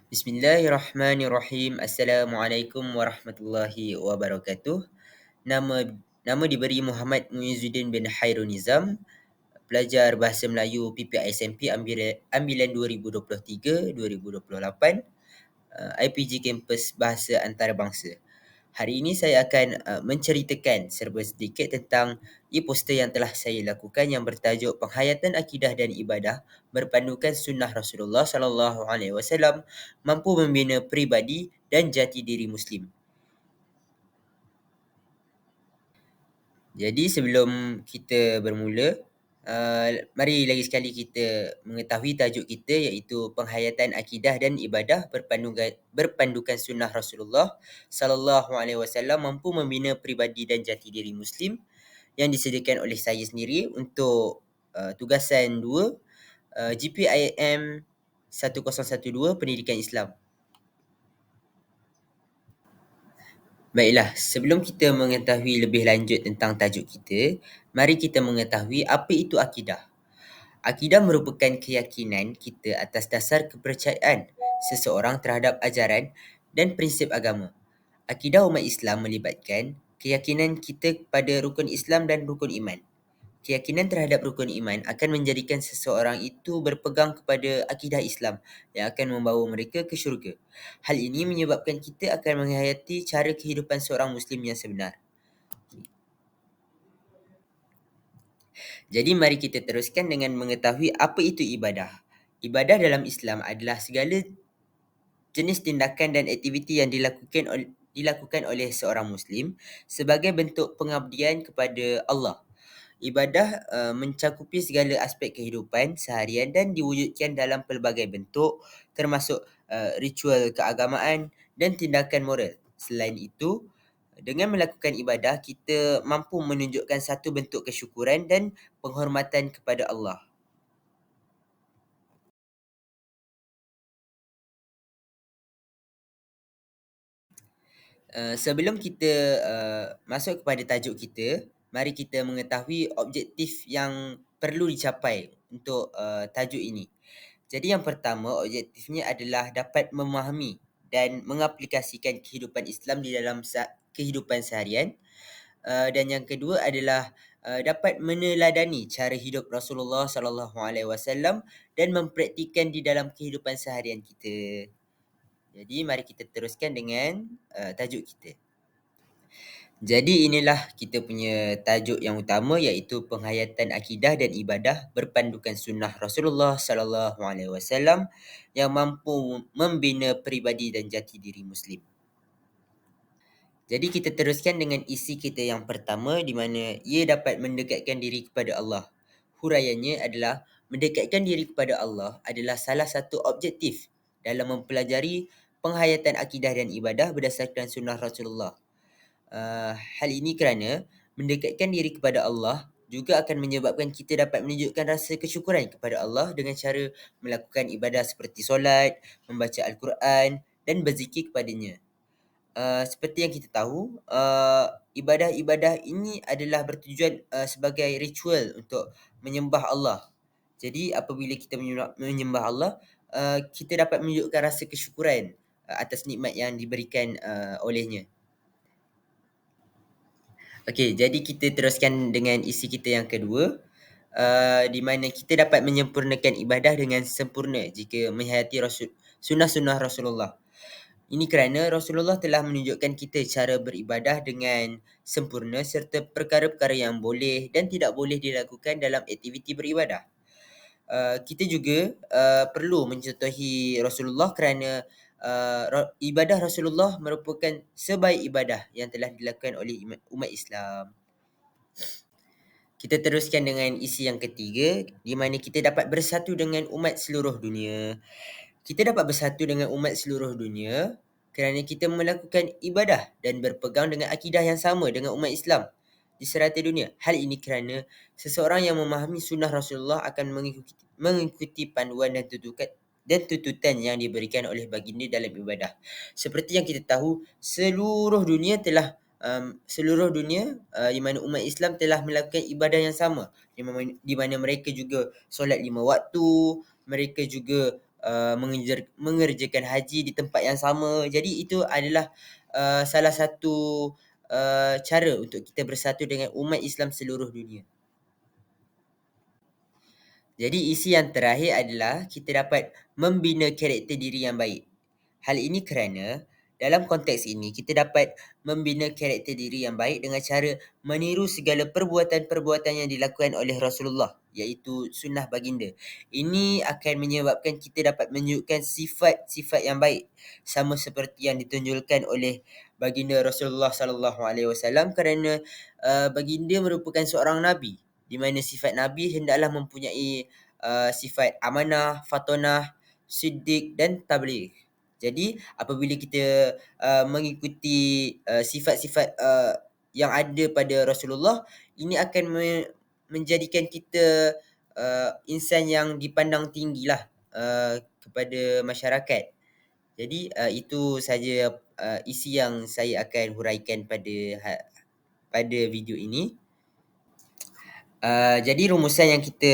Bismillahirrahmanirrahim. Assalamualaikum warahmatullahi wabarakatuh. Nama nama diberi Muhammad Muizzuddin bin Hairul Nizam, pelajar Bahasa Melayu PPISMP ambilan 2023-2028, IPG Kampus Bahasa Antarabangsa. Hari ini saya akan menceritakan serba sedikit tentang e-poster yang telah saya lakukan yang bertajuk Penghayatan Akidah dan Ibadah berpandukan sunnah Rasulullah sallallahu alaihi wasallam mampu membina pribadi dan jati diri Muslim. Jadi sebelum kita bermula, mari lagi sekali kita mengetahui tajuk kita iaitu Penghayatan Akidah dan Ibadah berpandukan sunnah Rasulullah sallallahu alaihi wasallam mampu membina pribadi dan jati diri Muslim yang disediakan oleh saya sendiri untuk tugasan 2 GPIM 1012 Pendidikan Islam. Baiklah, sebelum kita mengetahui lebih lanjut tentang tajuk kita, mari kita mengetahui apa itu akidah. Akidah merupakan keyakinan kita atas dasar kepercayaan seseorang terhadap ajaran dan prinsip agama. Akidah umat Islam melibatkan keyakinan kita pada rukun Islam dan rukun iman. Keyakinan terhadap rukun iman akan menjadikan seseorang itu berpegang kepada akidah Islam yang akan membawa mereka ke syurga. Hal ini menyebabkan kita akan menghayati cara kehidupan seorang Muslim yang sebenar. Jadi mari kita teruskan dengan mengetahui apa itu ibadah. Ibadah dalam Islam adalah segala jenis tindakan dan aktiviti yang dilakukan oleh seorang Muslim sebagai bentuk pengabdian kepada Allah. Ibadah mencakupi segala aspek kehidupan seharian dan diwujudkan dalam pelbagai bentuk termasuk ritual keagamaan dan tindakan moral. Selain itu, dengan melakukan ibadah, kita mampu menunjukkan satu bentuk kesyukuran dan penghormatan kepada Allah. Sebelum kita masuk kepada tajuk kita, mari kita mengetahui objektif yang perlu dicapai untuk tajuk ini. Jadi yang pertama, objektifnya adalah dapat memahami dan mengaplikasikan kehidupan Islam di dalam kehidupan seharian. Dan yang kedua adalah dapat meneladani cara hidup Rasulullah sallallahu alaihi wasallam dan mempraktikkan di dalam kehidupan seharian kita. Jadi mari kita teruskan dengan tajuk kita. Jadi inilah kita punya tajuk yang utama iaitu penghayatan akidah dan ibadah berpandukan sunnah Rasulullah sallallahu alaihi wasallam yang mampu membina pribadi dan jati diri Muslim. Jadi kita teruskan dengan isi kita yang pertama di mana ia dapat mendekatkan diri kepada Allah. Huraiannya adalah mendekatkan diri kepada Allah adalah salah satu objektif dalam mempelajari penghayatan akidah dan ibadah berdasarkan sunnah Rasulullah. Hal ini kerana mendekatkan diri kepada Allah juga akan menyebabkan kita dapat menunjukkan rasa kesyukuran kepada Allah dengan cara melakukan ibadah seperti solat, membaca Al-Quran dan berzikir kepadanya. Seperti yang kita tahu, ibadah-ibadah ini adalah bertujuan sebagai ritual untuk menyembah Allah. Jadi apabila kita menyembah Allah, kita dapat menunjukkan rasa kesyukuran atas nikmat yang diberikan olehnya. Okey, jadi kita teruskan dengan isi kita yang kedua, di mana kita dapat menyempurnakan ibadah dengan sempurna jika menghayati sunnah-sunnah Rasulullah. Ini kerana Rasulullah telah menunjukkan kita cara beribadah dengan sempurna serta perkara-perkara yang boleh dan tidak boleh dilakukan dalam aktiviti beribadah. Kita juga perlu mencontohi Rasulullah kerana ibadah Rasulullah merupakan sebaik ibadah yang telah dilakukan oleh umat Islam. Kita teruskan dengan isi yang ketiga di mana kita dapat bersatu dengan umat seluruh dunia. Kita dapat bersatu dengan umat seluruh dunia kerana kita melakukan ibadah dan berpegang dengan akidah yang sama dengan umat Islam di serata dunia. Hal ini kerana seseorang yang memahami sunnah Rasulullah akan mengikuti panduan dan tututan yang diberikan oleh baginda dalam ibadah. Seperti yang kita tahu, seluruh dunia di mana umat Islam telah melakukan ibadah yang sama, di mana mereka juga solat 5 waktu, mereka juga mengerjakan haji di tempat yang sama. Jadi itu adalah salah satu cara untuk kita bersatu dengan umat Islam seluruh dunia. Jadi isi yang terakhir adalah kita dapat membina karakter diri yang baik. Hal ini kerana dalam konteks ini kita dapat membina karakter diri yang baik dengan cara meniru segala perbuatan-perbuatan yang dilakukan oleh Rasulullah, iaitu sunnah baginda. Ini akan menyebabkan kita dapat menunjukkan sifat-sifat yang baik sama seperti yang ditunjukkan oleh baginda Rasulullah sallallahu alaihi wasallam, kerana baginda merupakan seorang nabi, di mana sifat nabi hendaklah mempunyai sifat amanah, fatonah, siddiq dan tabligh. Jadi apabila kita mengikuti sifat-sifat yang ada pada Rasulullah, ini akan menjadikan kita insan yang dipandang tinggilah kepada masyarakat. Jadi itu saja isi yang saya akan huraikan pada video ini. Jadi rumusan yang kita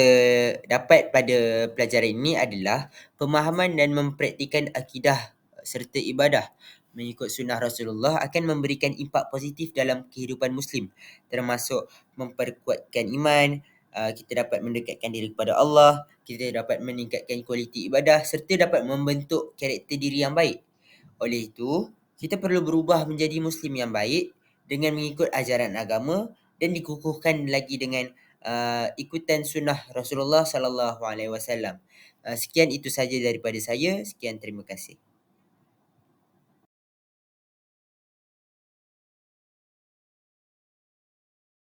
dapat pada pelajaran ini adalah pemahaman dan mempraktikkan akidah serta ibadah mengikut sunnah Rasulullah akan memberikan impak positif dalam kehidupan Muslim, termasuk memperkuatkan iman, kita dapat mendekatkan diri kepada Allah, kita dapat meningkatkan kualiti ibadah serta dapat membentuk karakter diri yang baik. Oleh itu, kita perlu berubah menjadi Muslim yang baik dengan mengikut ajaran agama dan dikukuhkan lagi dengan ikutan sunnah Rasulullah sallallahu alaihi wasallam. Sekian itu saja daripada saya. Sekian, terima kasih.